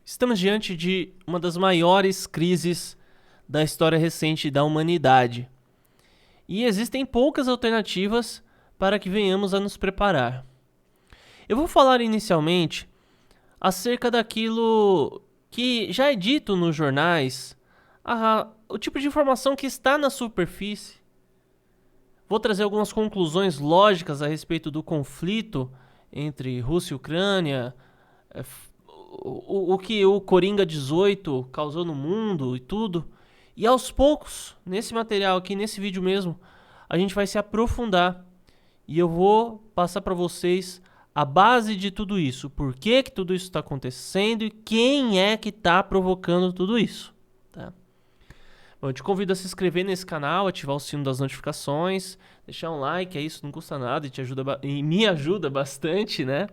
Estamos diante de uma das maiores crises da história recente da humanidade. E existem poucas alternativas para que venhamos a nos preparar. Eu vou falar inicialmente acerca daquilo que já é dito nos jornais, o tipo de informação que está na superfície. Vou trazer algumas conclusões lógicas a respeito do conflito entre Rússia e Ucrânia, o que o Coringa 18 causou no mundo e tudo. E aos poucos, nesse material aqui, nesse vídeo mesmo, a gente vai se aprofundar. E eu vou passar para vocês a base de tudo isso. Por que tudo isso está acontecendo e quem é que está provocando tudo isso. Tá? Bom, eu te convido a se inscrever nesse canal, ativar o sino das notificações, deixar um like, isso não custa nada e me ajuda bastante, né?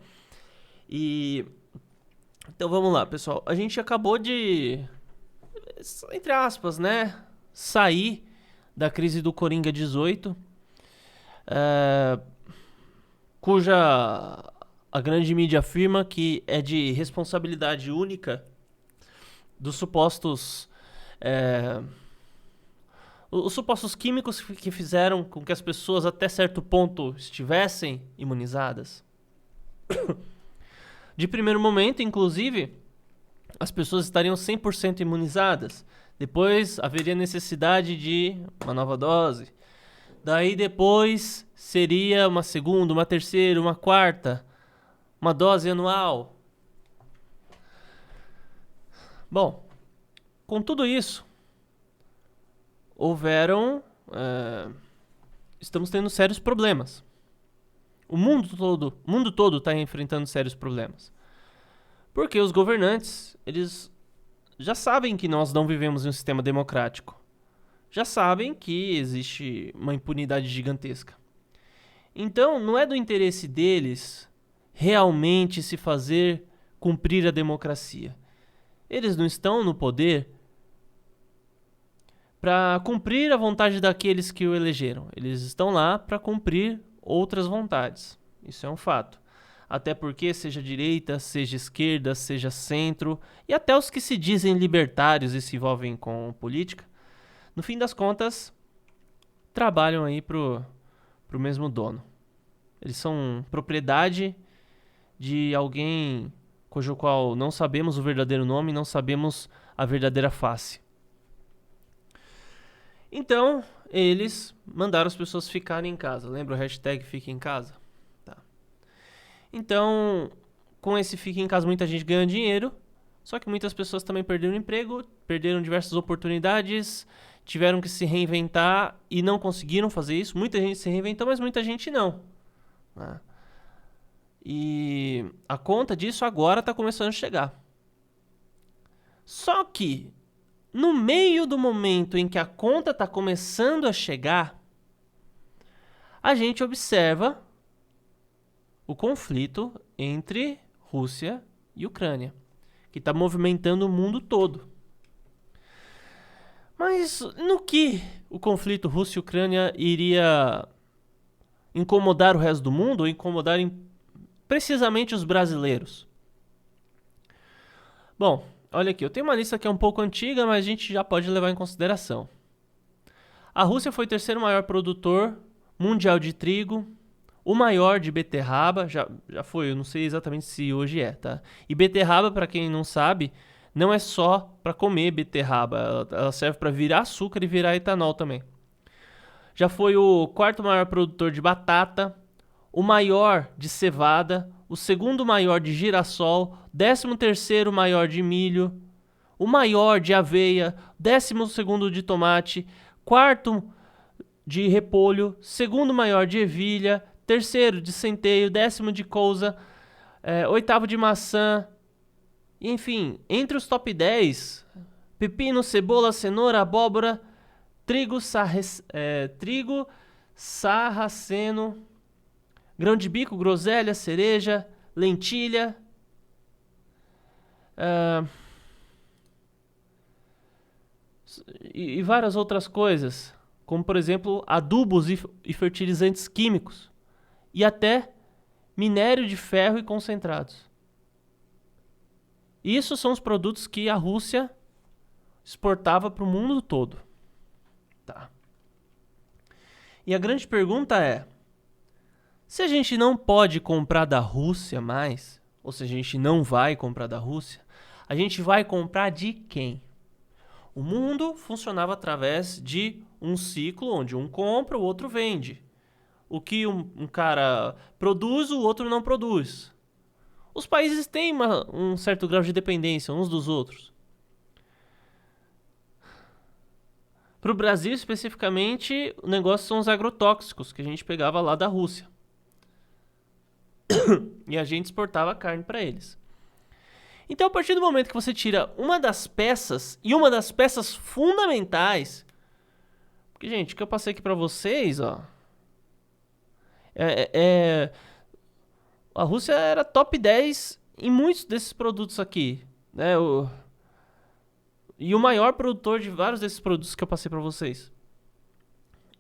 Então vamos lá, pessoal. A gente acabou de, entre aspas, né, sair da crise do Coringa 18, cuja a grande mídia afirma que é de responsabilidade única dos supostos os supostos químicos que fizeram com que as pessoas até certo ponto estivessem imunizadas. De primeiro momento, inclusive, as pessoas estariam 100% imunizadas. Depois haveria necessidade de uma nova dose. Daí depois seria uma segunda, uma terceira, uma quarta, uma dose anual. Bom, com tudo isso, estamos tendo sérios problemas. O mundo todo está enfrentando sérios problemas. Porque os governantes, eles já sabem que nós não vivemos em um sistema democrático. Já sabem que existe uma impunidade gigantesca. Então, não é do interesse deles realmente se fazer cumprir a democracia. Eles não estão no poder para cumprir a vontade daqueles que o elegeram. Eles estão lá para cumprir outras vontades. Isso é um fato. Até porque, seja direita, seja esquerda, seja centro, e até os que se dizem libertários e se envolvem com política, no fim das contas, trabalham aí pro mesmo dono. Eles são propriedade de alguém cujo qual não sabemos o verdadeiro nome, não sabemos a verdadeira face. Então, eles mandaram as pessoas ficarem em casa. Lembra o hashtag Fique em Casa? Tá. Então, com esse Fique em Casa, muita gente ganha dinheiro. Só que muitas pessoas também perderam emprego, perderam diversas oportunidades, tiveram que se reinventar e não conseguiram fazer isso. Muita gente se reinventou, mas muita gente não. Né? E a conta disso agora está começando a chegar. Só que, no meio do momento em que a conta está começando a chegar, a gente observa o conflito entre Rússia e Ucrânia, que está movimentando o mundo todo. Mas no que o conflito Rússia e Ucrânia iria incomodar o resto do mundo, ou incomodar precisamente os brasileiros? Bom, olha aqui, eu tenho uma lista que é um pouco antiga, mas a gente já pode levar em consideração. A Rússia foi o terceiro maior produtor mundial de trigo, o maior de beterraba, já foi, eu não sei exatamente se hoje é, tá? E beterraba, para quem não sabe, não é só para comer beterraba, ela serve para virar açúcar e virar etanol também. Já foi o quarto maior produtor de batata, o maior de cevada, o segundo maior de girassol, 13º maior de milho, o maior de aveia, 12º de tomate, quarto de repolho, segundo maior de ervilha, terceiro de centeio, 10º de couza, oitavo de maçã. Enfim, entre os top 10, pepino, cebola, cenoura, abóbora, trigo, sarraceno, grão de bico, groselha, cereja, lentilha, e várias outras coisas, como por exemplo adubos e fertilizantes químicos, e até minério de ferro e concentrados. Isso são os produtos que a Rússia exportava para o mundo todo. Tá. E a grande pergunta é, se a gente não pode comprar da Rússia mais, ou se a gente não vai comprar da Rússia, a gente vai comprar de quem? O mundo funcionava através de um ciclo onde um compra, o outro vende. O que um cara produz, o outro não produz. Os países têm um certo grau de dependência uns dos outros. Para o Brasil, especificamente, o negócio são os agrotóxicos que a gente pegava lá da Rússia. E a gente exportava carne para eles. Então, a partir do momento que você tira uma das peças, e uma das peças fundamentais... Porque, gente, o que eu passei aqui para vocês, ó... A Rússia era top 10 em muitos desses produtos aqui, né? E o maior produtor de vários desses produtos que eu passei para vocês.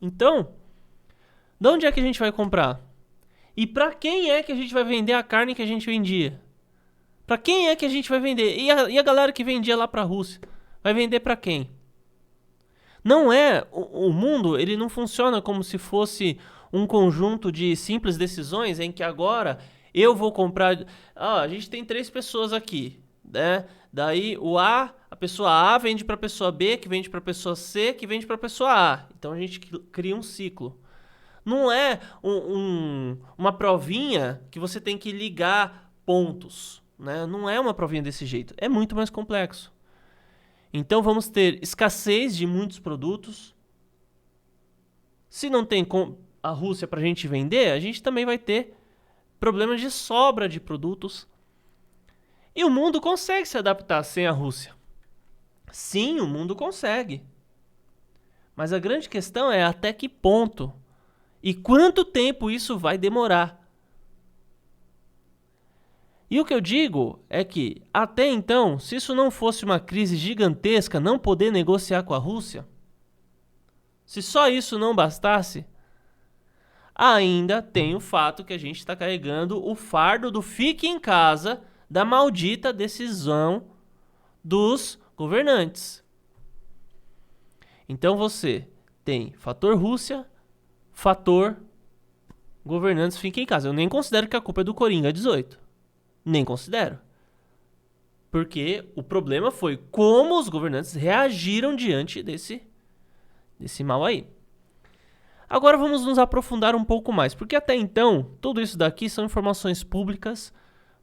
Então, de onde é que a gente vai comprar? E para quem é que a gente vai vender a carne que a gente vendia? Para quem é que a gente vai vender? E a galera que vendia lá para a Rússia? Vai vender para quem? Não é... O mundo, ele não funciona como se fosse um conjunto de simples decisões em que agora eu vou comprar... a gente tem 3 pessoas aqui, né? Daí a pessoa A vende para a pessoa B, que vende para a pessoa C, que vende para a pessoa A. Então a gente cria um ciclo. Não é uma provinha que você tem que ligar pontos, né? Não é uma provinha desse jeito. É muito mais complexo. Então vamos ter escassez de muitos produtos. Se não tem a Rússia para a gente vender, a gente também vai ter problemas de sobra de produtos. E o mundo consegue se adaptar sem a Rússia. Sim, o mundo consegue. Mas a grande questão é até que ponto e quanto tempo isso vai demorar. E o que eu digo é que, até então, se isso não fosse uma crise gigantesca, não poder negociar com a Rússia, se só isso não bastasse, ainda tem o fato que a gente está carregando o fardo do fique em casa da maldita decisão dos governantes. Então você tem fator Rússia, fator governantes fiquem em casa. Eu nem considero que a culpa é do Coringa 18. Nem considero. Porque o problema foi como os governantes reagiram diante desse mal aí. Agora vamos nos aprofundar um pouco mais, porque até então, tudo isso daqui são informações públicas,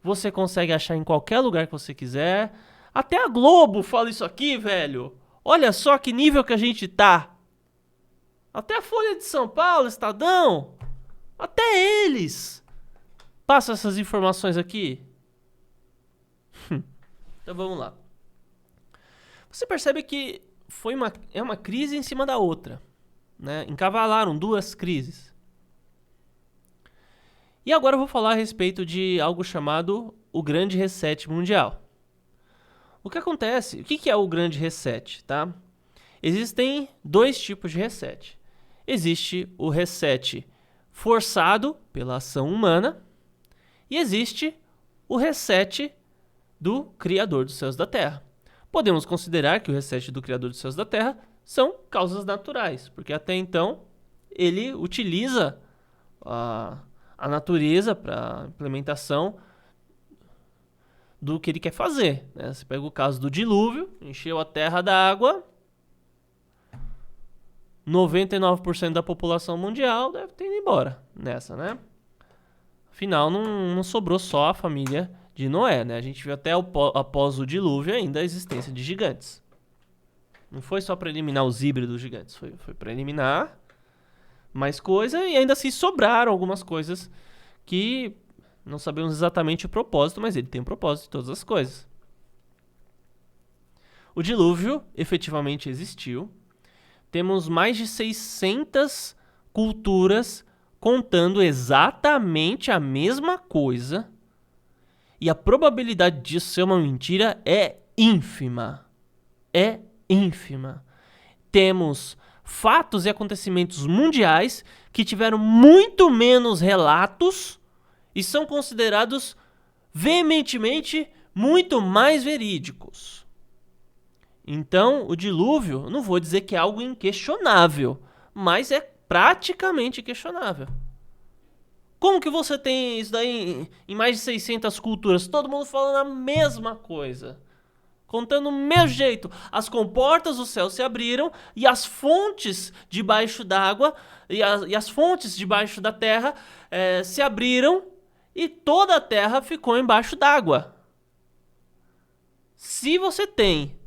você consegue achar em qualquer lugar que você quiser. Até a Globo fala isso aqui, velho. Olha só que nível que a gente tá. Até a Folha de São Paulo, Estadão, até eles passam essas informações aqui. Então vamos lá. Você percebe que é uma crise em cima da outra, né? Encavalaram 2 crises. E agora eu vou falar a respeito de algo chamado o Grande Reset Mundial. O que acontece? O que é o Grande Reset, tá? Existem 2 tipos de reset. Existe o reset forçado pela ação humana e existe o reset do Criador dos céus e da terra. Podemos considerar que o reset do Criador dos céus e da terra são causas naturais, porque até então ele utiliza a natureza para implementação do que ele quer fazer, né? Você pega o caso do dilúvio, encheu a terra d'água, 99% da população mundial deve ter ido embora nessa, né? Afinal, não sobrou só a família de Noé, né? A gente viu até após o dilúvio ainda a existência de gigantes. Não foi só para eliminar os híbridos gigantes, foi para eliminar mais coisa e ainda assim sobraram algumas coisas que não sabemos exatamente o propósito, mas ele tem um propósito em todas as coisas. O dilúvio efetivamente existiu. Temos mais de 600 culturas contando exatamente a mesma coisa. E a probabilidade disso ser uma mentira é ínfima. É ínfima. Temos fatos e acontecimentos mundiais que tiveram muito menos relatos e são considerados veementemente muito mais verídicos. Então, o dilúvio, não vou dizer que é algo inquestionável, mas é praticamente questionável. Como que você tem isso daí em mais de 600 culturas? Todo mundo falando a mesma coisa. Contando do mesmo jeito. As comportas do céu se abriram e as fontes debaixo d'água e as fontes debaixo da terra se abriram e toda a terra ficou embaixo d'água. Se você tem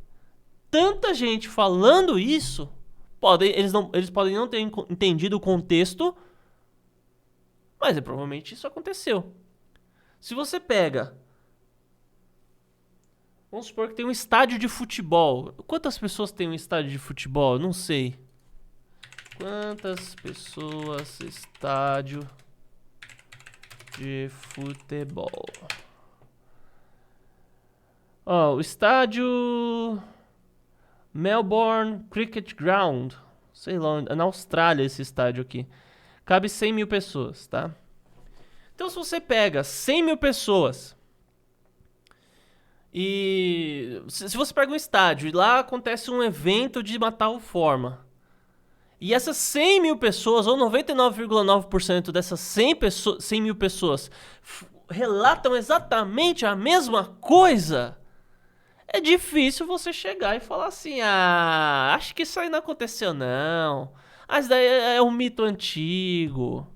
tanta gente falando isso, eles podem não ter entendido o contexto, mas provavelmente isso aconteceu. Se você pega... Vamos supor que tem um estádio de futebol. Quantas pessoas tem um estádio de futebol? Não sei. Quantas pessoas estádio de futebol? O estádio Melbourne Cricket Ground. Sei lá, é na Austrália esse estádio aqui. Cabe 100 mil pessoas, tá? Então se você pega 100 mil pessoas... E se você pega um estádio e lá acontece um evento de uma tal forma, e essas 100 mil pessoas, ou 99,9% dessas 100 mil pessoas, relatam exatamente a mesma coisa, é difícil você chegar e falar assim, acho que isso aí não aconteceu não, isso daí é um mito antigo.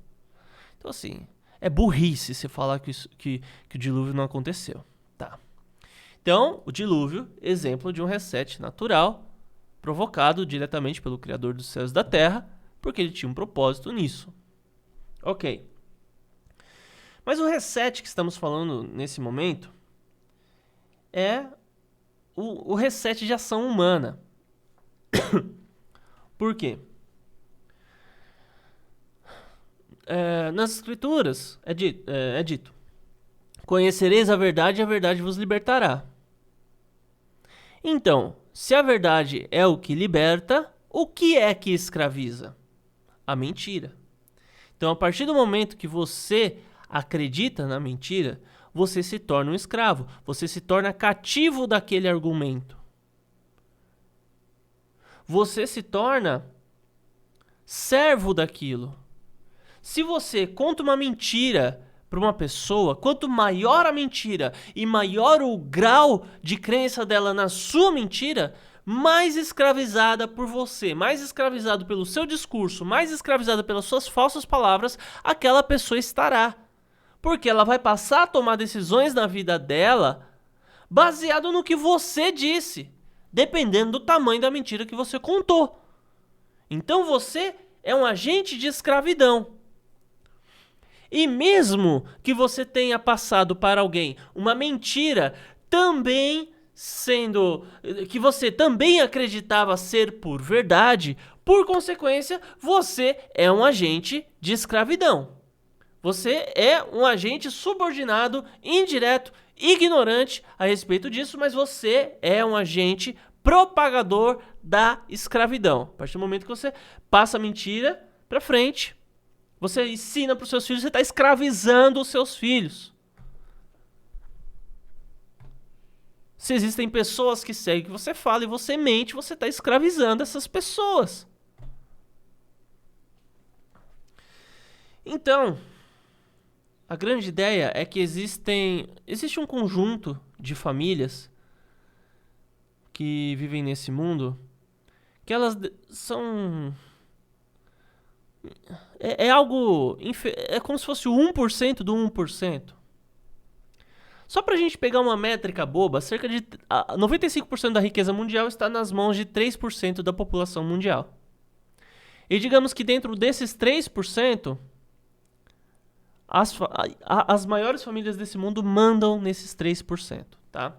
Então assim, é burrice você falar que o dilúvio não aconteceu, tá? Então, o dilúvio, exemplo de um reset natural, provocado diretamente pelo Criador dos céus e da terra, porque ele tinha um propósito nisso. Ok. Mas o reset que estamos falando nesse momento é o reset de ação humana. Por quê? Nas escrituras é dito: conhecereis a verdade e a verdade vos libertará. Então, se a verdade é o que liberta, o que é que escraviza? A mentira. Então, a partir do momento que você acredita na mentira, você se torna um escravo, você se torna cativo daquele argumento. Você se torna servo daquilo. Se você conta uma mentira para uma pessoa, quanto maior a mentira e maior o grau de crença dela na sua mentira, mais escravizada por você, mais escravizado pelo seu discurso, mais escravizada pelas suas falsas palavras, aquela pessoa estará. Porque ela vai passar a tomar decisões na vida dela baseado no que você disse, dependendo do tamanho da mentira que você contou. Então você é um agente de escravidão. E mesmo que você tenha passado para alguém uma mentira, também sendo que você também acreditava ser por verdade, por consequência, você é um agente de escravidão. Você é um agente subordinado, indireto, ignorante a respeito disso, mas você é um agente propagador da escravidão. A partir do momento que você passa a mentira para frente, você ensina para os seus filhos, você está escravizando os seus filhos. Se existem pessoas que seguem o que você fala e você mente, você está escravizando essas pessoas. Então, a grande ideia é que existe um conjunto de famílias que vivem nesse mundo que elas são... É algo... É como se fosse o 1% do 1%. Só pra gente pegar uma métrica boba, cerca de 95% da riqueza mundial está nas mãos de 3% da população mundial. E digamos que dentro desses 3%, as maiores famílias desse mundo mandam nesses 3%, tá?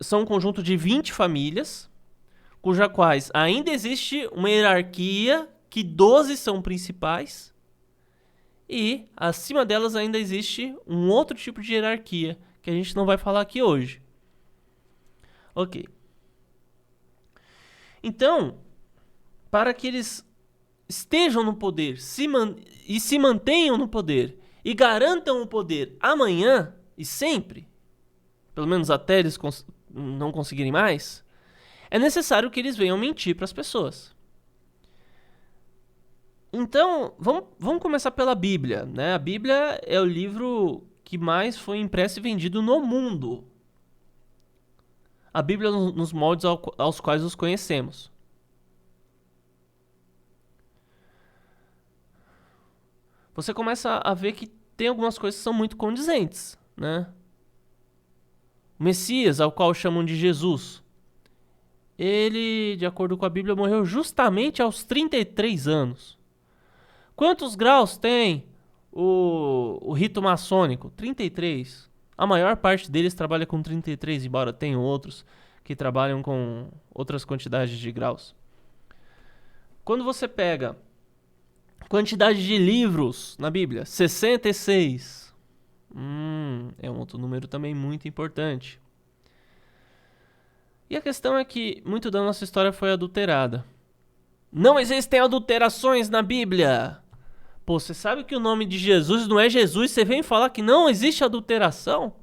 São um conjunto de 20 famílias, cuja quais ainda existe uma hierarquia, que 12 são principais, e acima delas ainda existe um outro tipo de hierarquia, que a gente não vai falar aqui hoje. Ok. Então, para que eles estejam no poder e se mantenham no poder e garantam o poder amanhã e sempre, pelo menos até eles não conseguirem mais, é necessário que eles venham mentir para as pessoas. Então, vamos começar pela Bíblia, né? A Bíblia é o livro que mais foi impresso e vendido no mundo. A Bíblia nos moldes aos quais os conhecemos. Você começa a ver que tem algumas coisas que são muito condizentes, né? O Messias, ao qual chamam de Jesus, ele, de acordo com a Bíblia, morreu justamente aos 33 anos. Quantos graus tem o rito maçônico? 33. A maior parte deles trabalha com 33, embora tenham outros que trabalham com outras quantidades de graus. Quando você pega quantidade de livros na Bíblia, 66. É um outro número também muito importante. E a questão é que muito da nossa história foi adulterada. Não existem adulterações na Bíblia. Pô, você sabe que o nome de Jesus não é Jesus, você vem falar que não existe adulteração?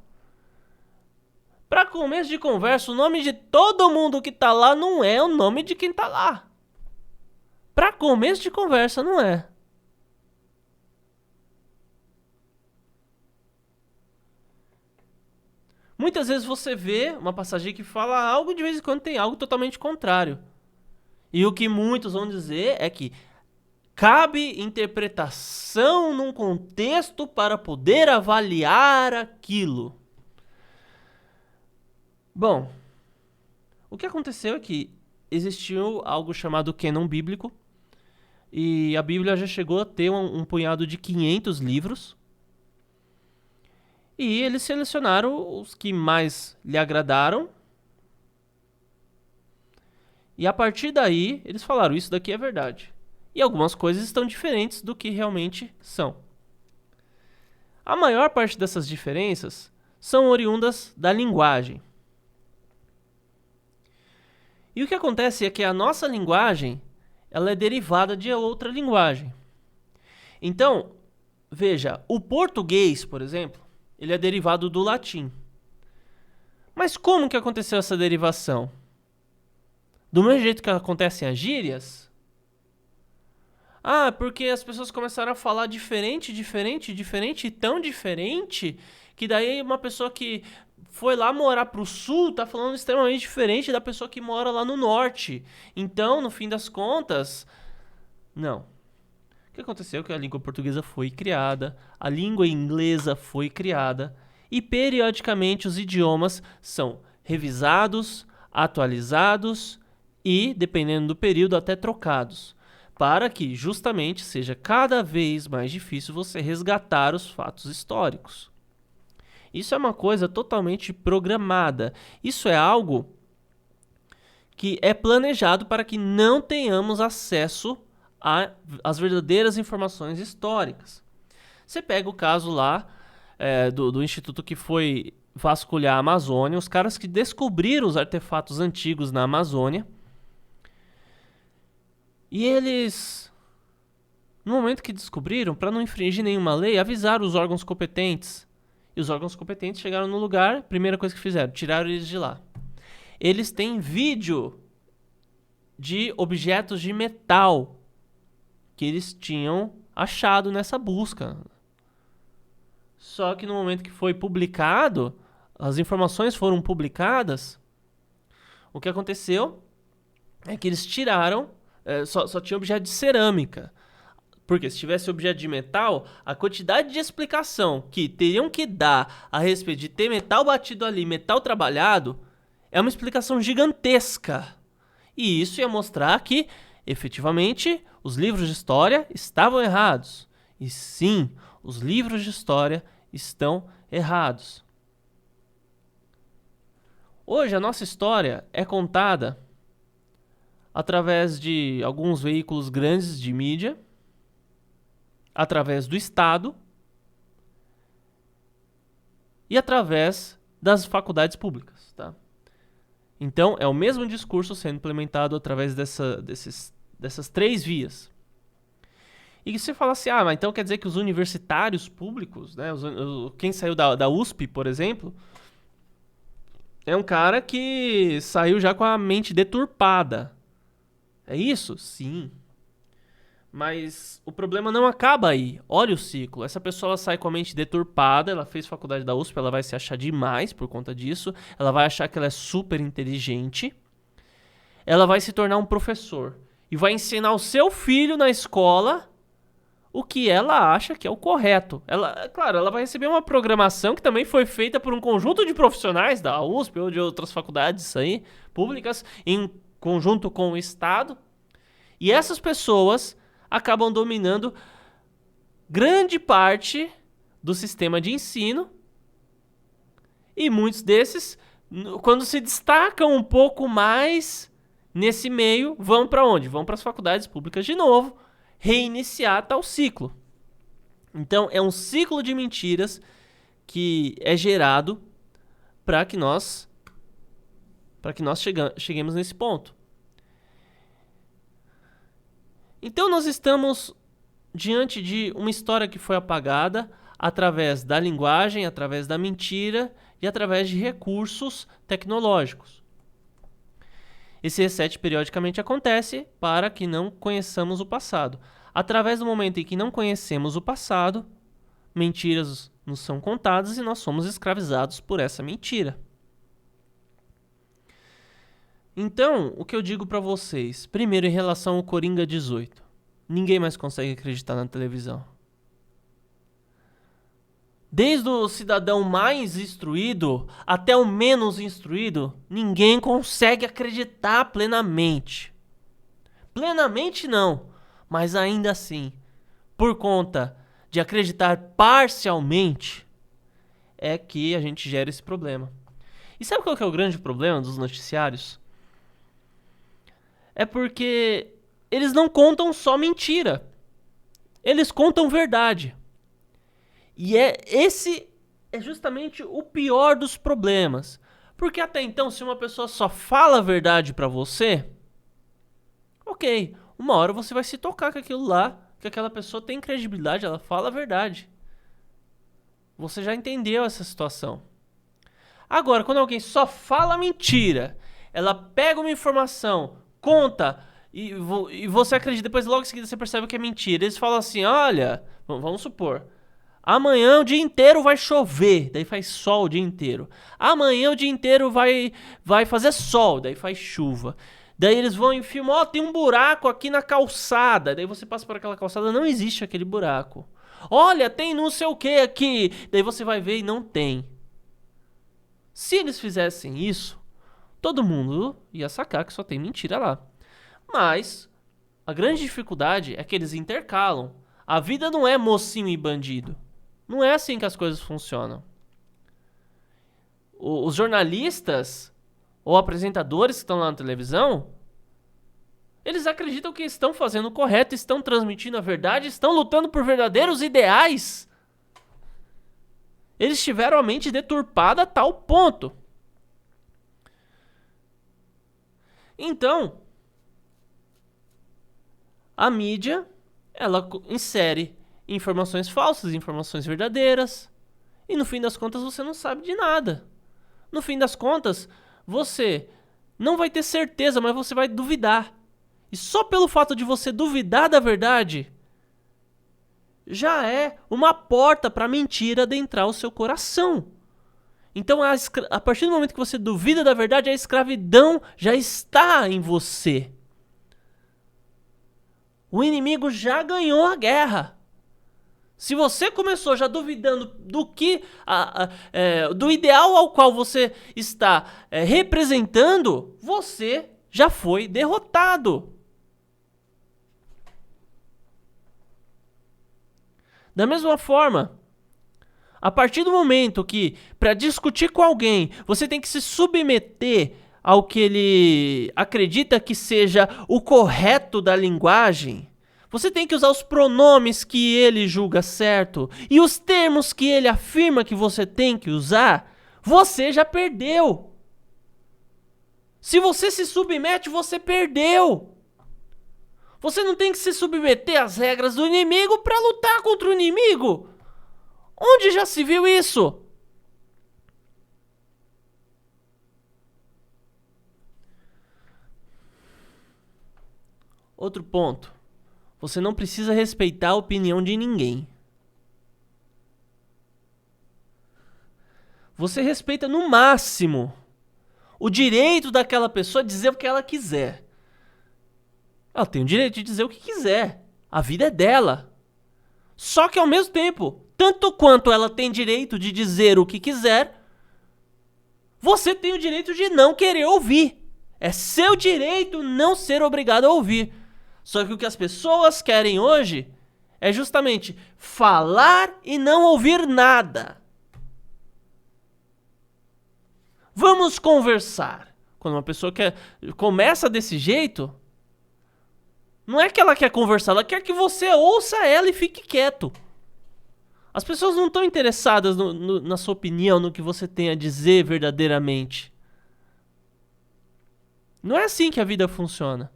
Para começo de conversa, o nome de todo mundo que tá lá não é o nome de quem tá lá. Para começo de conversa, não é. Muitas vezes você vê uma passagem que fala algo, de vez em quando tem algo totalmente contrário. E o que muitos vão dizer é que cabe interpretação num contexto para poder avaliar aquilo. Bom, o que aconteceu é que existiu algo chamado cânon bíblico, e a Bíblia já chegou a ter um punhado de 500 livros, e eles selecionaram os que mais lhe agradaram, e a partir daí eles falaram, isso daqui é verdade. E algumas coisas estão diferentes do que realmente são. A maior parte dessas diferenças são oriundas da linguagem. E o que acontece é que a nossa linguagem, ela é derivada de outra linguagem. Então, veja, o português, por exemplo, ele é derivado do latim. Mas como que aconteceu essa derivação? Do mesmo jeito que acontecem as gírias? Porque as pessoas começaram a falar diferente, e tão diferente, que daí uma pessoa que foi lá morar pro sul tá falando extremamente diferente da pessoa que mora lá no norte. Então, no fim das contas, não. O que aconteceu é que a língua portuguesa foi criada, a língua inglesa foi criada, e periodicamente os idiomas são revisados, atualizados e, dependendo do período, até trocados, para que justamente seja cada vez mais difícil você resgatar os fatos históricos. Isso é uma coisa totalmente programada. Isso é algo que é planejado para que não tenhamos acesso às verdadeiras informações históricas. Você pega o caso lá do instituto que foi vasculhar a Amazônia, os caras que descobriram os artefatos antigos na Amazônia, e eles, no momento que descobriram, para não infringir nenhuma lei, avisaram os órgãos competentes. E os órgãos competentes chegaram no lugar, primeira coisa que fizeram, tiraram eles de lá. Eles têm vídeo de objetos de metal que eles tinham achado nessa busca. Só que no momento que foi publicado, as informações foram publicadas, o que aconteceu é que eles tiraram, só tinha objeto de cerâmica. Porque se tivesse objeto de metal, a quantidade de explicação que teriam que dar a respeito de ter metal batido ali, metal trabalhado, é uma explicação gigantesca. E isso ia mostrar que, efetivamente, os livros de história estavam errados. E sim, os livros de história estão errados. Hoje a nossa história é contada através de alguns veículos grandes de mídia, através do Estado e através das faculdades públicas, tá? Então, é o mesmo discurso sendo implementado através dessas três vias. E você fala assim, mas então quer dizer que os universitários públicos, né, quem saiu da USP, por exemplo, é um cara que saiu já com a mente deturpada. É isso? Sim. Mas o problema não acaba aí. Olha o ciclo. Essa pessoa sai com a mente deturpada, ela fez faculdade da USP, ela vai se achar demais por conta disso, ela vai achar que ela é super inteligente, ela vai se tornar um professor e vai ensinar o seu filho na escola o que ela acha que é o correto. Claro, ela vai receber uma programação que também foi feita por um conjunto de profissionais da USP ou de outras faculdades aí, públicas, em conjunto com o Estado. E essas pessoas acabam dominando grande parte do sistema de ensino. E muitos desses, quando se destacam um pouco mais nesse meio, vão para onde? Vão para as faculdades públicas de novo, reiniciar tal ciclo. Então, é um ciclo de mentiras que é gerado para que nós cheguemos nesse ponto. Então, nós estamos diante de uma história que foi apagada através da linguagem, através da mentira e através de recursos tecnológicos. Esse reset periodicamente acontece para que não conheçamos o passado. Através do momento em que não conhecemos o passado, mentiras nos são contadas e nós somos escravizados por essa mentira. Então, o que eu digo para vocês, primeiro em relação ao Coringa 18, ninguém mais consegue acreditar na televisão. Desde o cidadão mais instruído até o menos instruído, ninguém consegue acreditar plenamente. Plenamente não, mas ainda assim, por conta de acreditar parcialmente, é que a gente gera esse problema. E sabe qual que é o grande problema dos noticiários? É porque eles não contam só mentira. Eles contam verdade. E esse é justamente o pior dos problemas. Porque até então, se uma pessoa só fala a verdade pra você, ok, uma hora você vai se tocar com aquilo lá, que aquela pessoa tem credibilidade, ela fala a verdade. Você já entendeu essa situação. Agora, quando alguém só fala mentira, ela pega uma informação, conta, e você acredita, depois logo em seguida você percebe que é mentira. Eles falam assim, olha, vamos supor, amanhã o dia inteiro vai chover, daí faz sol o dia inteiro. Amanhã o dia inteiro vai fazer sol, daí faz chuva. Daí eles vão e filmam, tem um buraco aqui na calçada. Daí você passa por aquela calçada, não existe aquele buraco. Olha, tem não sei o que aqui. Daí você vai ver e não tem. Se eles fizessem isso, todo mundo ia sacar que só tem mentira lá. Mas a grande dificuldade é que eles intercalam. A vida não é mocinho e bandido. Não é assim que as coisas funcionam. Os jornalistas ou apresentadores que estão lá na televisão, eles acreditam que estão fazendo o correto, estão transmitindo a verdade, estão lutando por verdadeiros ideais. Eles tiveram a mente deturpada a tal ponto. Então, a mídia, ela insere informações falsas, informações verdadeiras, e no fim das contas você não sabe de nada. No fim das contas, você não vai ter certeza, mas você vai duvidar. E só pelo fato de você duvidar da verdade, já é uma porta para a mentira adentrar o seu coração. Então, a partir do momento que você duvida da verdade, a escravidão já está em você. O inimigo já ganhou a guerra. Se você começou já duvidando do ideal ao qual você está representando, você já foi derrotado. Da mesma forma, a partir do momento que, para discutir com alguém, você tem que se submeter ao que ele acredita que seja o correto da linguagem, você tem que usar os pronomes que ele julga certo e os termos que ele afirma que você tem que usar, você já perdeu. Se você se submete, você perdeu. Você não tem que se submeter às regras do inimigo para lutar contra o inimigo. Onde já se viu isso? Outro ponto. Você não precisa respeitar a opinião de ninguém. Você respeita no máximo o direito daquela pessoa de dizer o que ela quiser. Ela tem o direito de dizer o que quiser. A vida é dela. Só que ao mesmo tempo, tanto quanto ela tem direito de dizer o que quiser, você tem o direito de não querer ouvir. É seu direito não ser obrigado a ouvir. Só que o que as pessoas querem hoje é justamente falar e não ouvir nada. Vamos conversar. Quando uma pessoa começa desse jeito, não é que ela quer conversar, ela quer que você ouça ela e fique quieto. As pessoas não estão interessadas na sua opinião, no que você tem a dizer verdadeiramente. Não é assim que a vida funciona.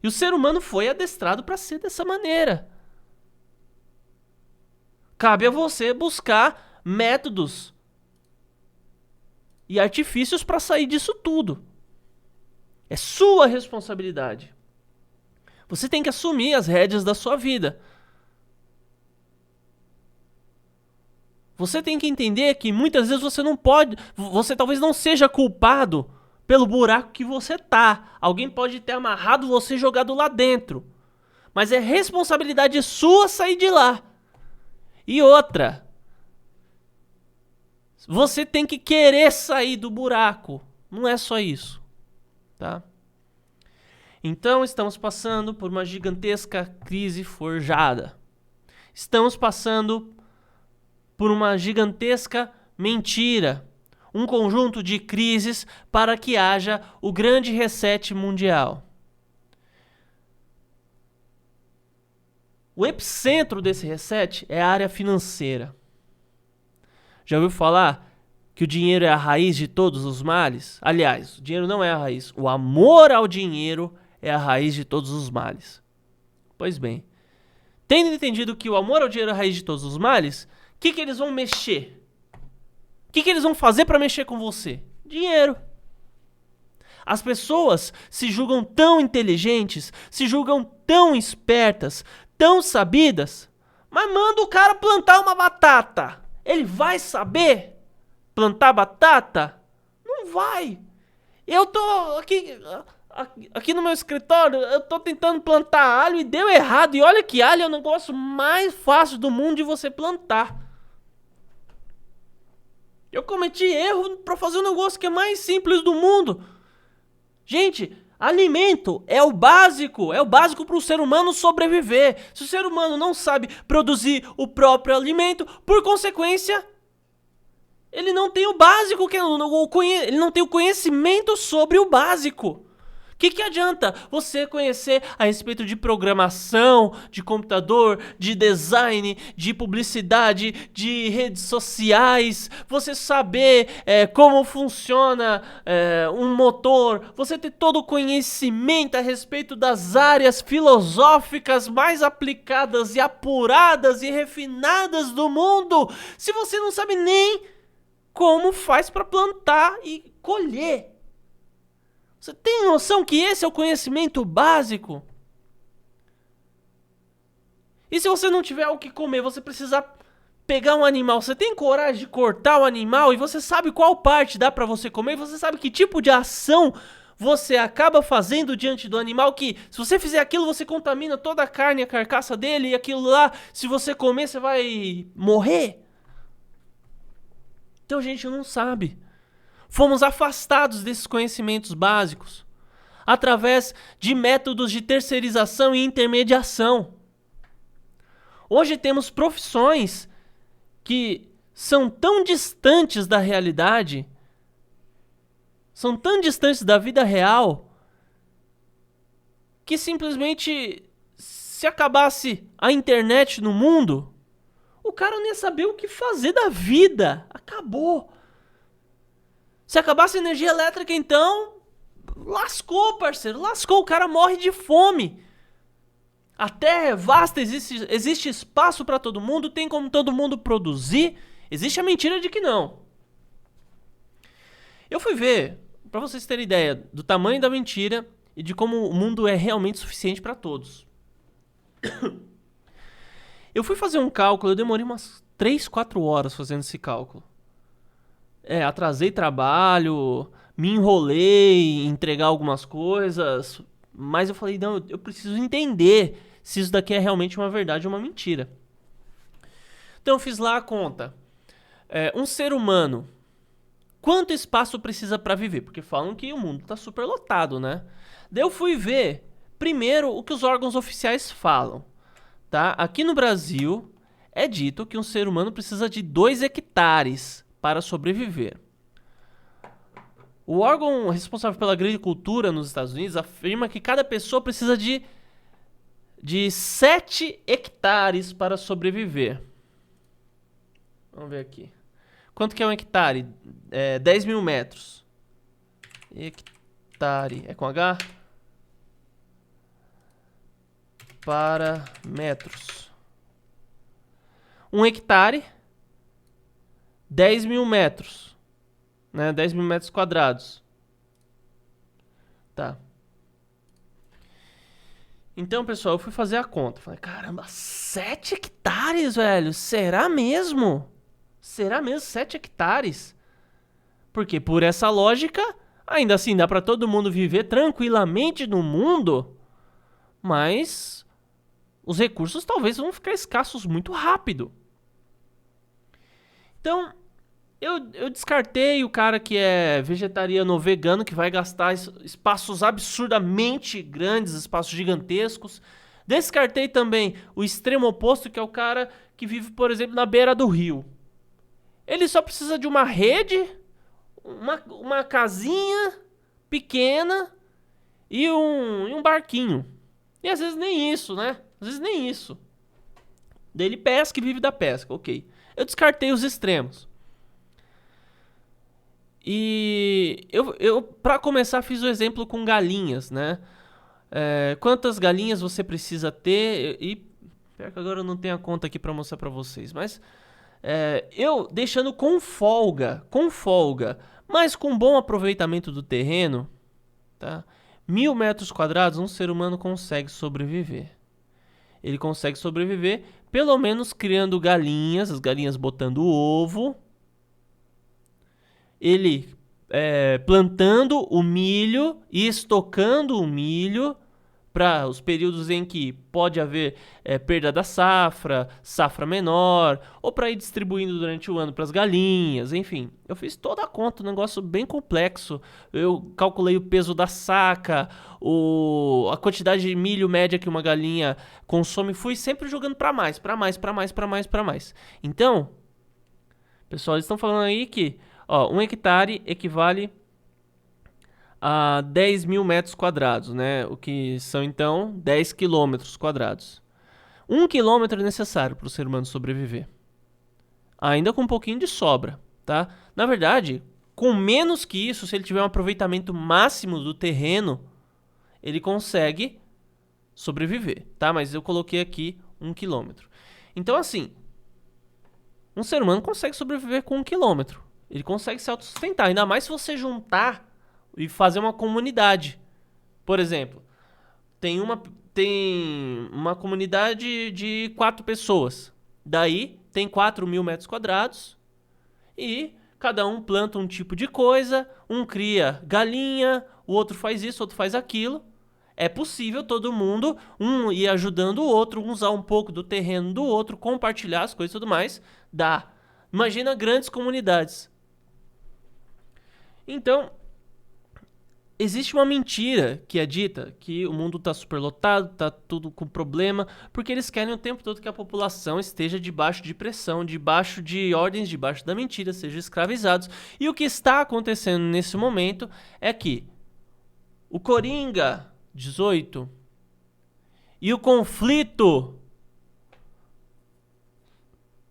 E o ser humano foi adestrado para ser dessa maneira. Cabe a você buscar métodos e artifícios para sair disso tudo. É sua responsabilidade. Você tem que assumir as rédeas da sua vida. Você tem que entender que muitas vezes você não pode, você talvez não seja culpado pelo buraco que você tá. Alguém pode ter amarrado você e jogado lá dentro. Mas é responsabilidade sua sair de lá. E outra, você tem que querer sair do buraco. Não é só isso, tá? Então estamos passando por uma gigantesca crise forjada. Estamos passando por uma gigantesca mentira. Um conjunto de crises para que haja o grande reset mundial. O epicentro desse reset é a área financeira. Já ouviu falar que o dinheiro é a raiz de todos os males? Aliás, o dinheiro não é a raiz. O amor ao dinheiro é a raiz de todos os males. Pois bem, tendo entendido que o amor ao dinheiro é a raiz de todos os males, o que eles vão mexer? O que eles vão fazer para mexer com você? Dinheiro. As pessoas se julgam tão inteligentes, se julgam tão espertas, tão sabidas, mas manda o cara plantar uma batata. Ele vai saber plantar batata? Não vai. Eu tô aqui no meu escritório, eu tô tentando plantar alho e deu errado. E olha que alho é o negócio mais fácil do mundo de você plantar. Eu cometi erro para fazer um negócio que é mais simples do mundo. Gente, alimento é o básico para o ser humano sobreviver. Se o ser humano não sabe produzir o próprio alimento, por consequência, ele não tem o básico, ele não tem o conhecimento sobre o básico. O que adianta você conhecer a respeito de programação, de computador, de design, de publicidade, de redes sociais, você saber como funciona um motor, você ter todo o conhecimento a respeito das áreas filosóficas mais aplicadas e apuradas e refinadas do mundo, se você não sabe nem como faz para plantar e colher? Você tem noção que esse é o conhecimento básico? E se você não tiver o que comer, você precisa pegar um animal. Você tem coragem de cortar o animal e você sabe qual parte dá pra você comer? Você sabe que tipo de ação você acaba fazendo diante do animal que, se você fizer aquilo, você contamina toda a carne, a carcaça dele, e aquilo lá, se você comer, você vai morrer? Então a gente não sabe. Fomos afastados desses conhecimentos básicos através de métodos de terceirização e intermediação. Hoje temos profissões que são tão distantes da realidade, são tão distantes da vida real, que simplesmente, se acabasse a internet no mundo, o cara não ia saber o que fazer da vida. Acabou. Se acabasse a energia elétrica, então, lascou, parceiro, lascou, o cara morre de fome. A Terra é vasta, existe espaço para todo mundo, tem como todo mundo produzir. Existe a mentira de que não. Eu fui ver, para vocês terem ideia do tamanho da mentira e de como o mundo é realmente suficiente para todos. Eu fui fazer um cálculo, eu demorei umas 3, 4 horas fazendo esse cálculo. Atrasei trabalho, me enrolei em entregar algumas coisas, mas eu falei, não, eu preciso entender se isso daqui é realmente uma verdade ou uma mentira. Então eu fiz lá a conta. Um ser humano, quanto espaço precisa para viver? Porque falam que o mundo está superlotado, né? Daí eu fui ver, primeiro, o que os órgãos oficiais falam. Tá? Aqui no Brasil, é dito que um ser humano precisa de 2 hectares para sobreviver. O órgão responsável pela agricultura nos Estados Unidos afirma que cada pessoa precisa de 7 hectares para sobreviver. Vamos ver aqui. Quanto que é um hectare? 10 mil metros. Hectare. É com H? Para metros. 1 hectare, 10 mil metros. Né? 10 mil metros quadrados. Tá. Então, pessoal, eu fui fazer a conta. Falei, caramba, 7 hectares, velho? Será mesmo? Será mesmo 7 hectares? Porque por essa lógica, ainda assim dá pra todo mundo viver tranquilamente no mundo, mas os recursos talvez vão ficar escassos muito rápido. Então, eu descartei o cara que é vegetariano ou vegano, que vai gastar espaços absurdamente grandes, espaços gigantescos. Descartei também o extremo oposto, que é o cara que vive, por exemplo, na beira do rio. Ele só precisa de uma rede, uma casinha pequena e um barquinho. E às vezes nem isso, né? Às vezes nem isso. Daí ele pesca e vive da pesca, ok. Eu descartei os extremos. E eu para começar, fiz o exemplo com galinhas, né? Quantas galinhas você precisa ter? E pior que agora eu não tenho a conta aqui para mostrar para vocês, mas eu deixando com folga, mas com bom aproveitamento do terreno, tá? 1.000 metros quadrados, um ser humano consegue sobreviver. Ele consegue sobreviver, pelo menos criando galinhas, as galinhas botando ovo. Ele plantando o milho e estocando o milho para os períodos em que pode haver perda da safra menor, ou para ir distribuindo durante o ano para as galinhas, enfim. Eu fiz toda a conta, um negócio bem complexo. Eu calculei o peso da saca, a quantidade de milho média que uma galinha consome, fui sempre jogando para mais. Então, pessoal, eles estão falando aí que 1 hectare equivale a 10 mil metros quadrados, né? O que são, então, 10 quilômetros quadrados. 1 quilômetro é necessário para o ser humano sobreviver. Ainda com um pouquinho de sobra, tá? Na verdade, com menos que isso, se ele tiver um aproveitamento máximo do terreno, ele consegue sobreviver, tá? Mas eu coloquei aqui 1 quilômetro. Então, assim, um ser humano consegue sobreviver com 1 quilômetro. Ele consegue se autossustentar, ainda mais se você juntar e fazer uma comunidade. Por exemplo, tem uma comunidade de 4 pessoas. Daí tem 4.000 metros quadrados e cada um planta um tipo de coisa, um cria galinha, o outro faz isso, o outro faz aquilo. É possível todo mundo, um ir ajudando o outro, um usar um pouco do terreno do outro, compartilhar as coisas e tudo mais. Dá. Imagina grandes comunidades. Então, existe uma mentira que é dita, que o mundo está superlotado, está tudo com problema, porque eles querem o tempo todo que a população esteja debaixo de pressão, debaixo de ordens, debaixo da mentira, sejam escravizados. E o que está acontecendo nesse momento é que o Coringa 18 e o conflito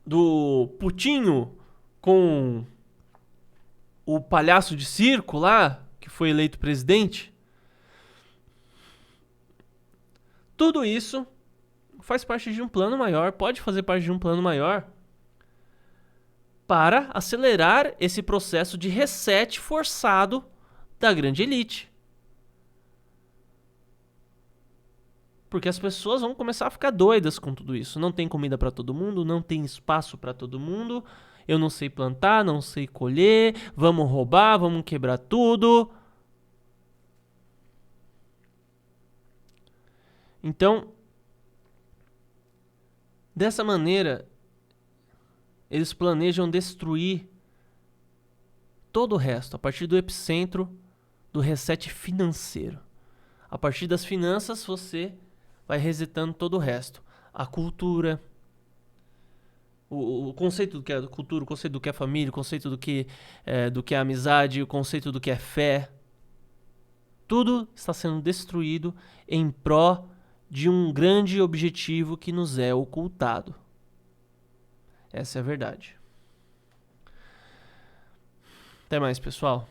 do Putinho com o palhaço de circo lá, que foi eleito presidente, tudo isso faz parte de um plano maior, pode fazer parte de um plano maior para acelerar esse processo de reset forçado da grande elite. Porque as pessoas vão começar a ficar doidas com tudo isso. Não tem comida para todo mundo, não tem espaço para todo mundo. Eu não sei plantar, não sei colher. Vamos roubar, vamos quebrar tudo. Então, dessa maneira, eles planejam destruir todo o resto, a partir do epicentro do reset financeiro. A partir das finanças, você vai resetando todo o resto. A cultura, o conceito do que é cultura, o conceito do que é família, o conceito do que é amizade, o conceito do que é fé. Tudo está sendo destruído em pró de um grande objetivo que nos é ocultado. Essa é a verdade. Até mais, pessoal.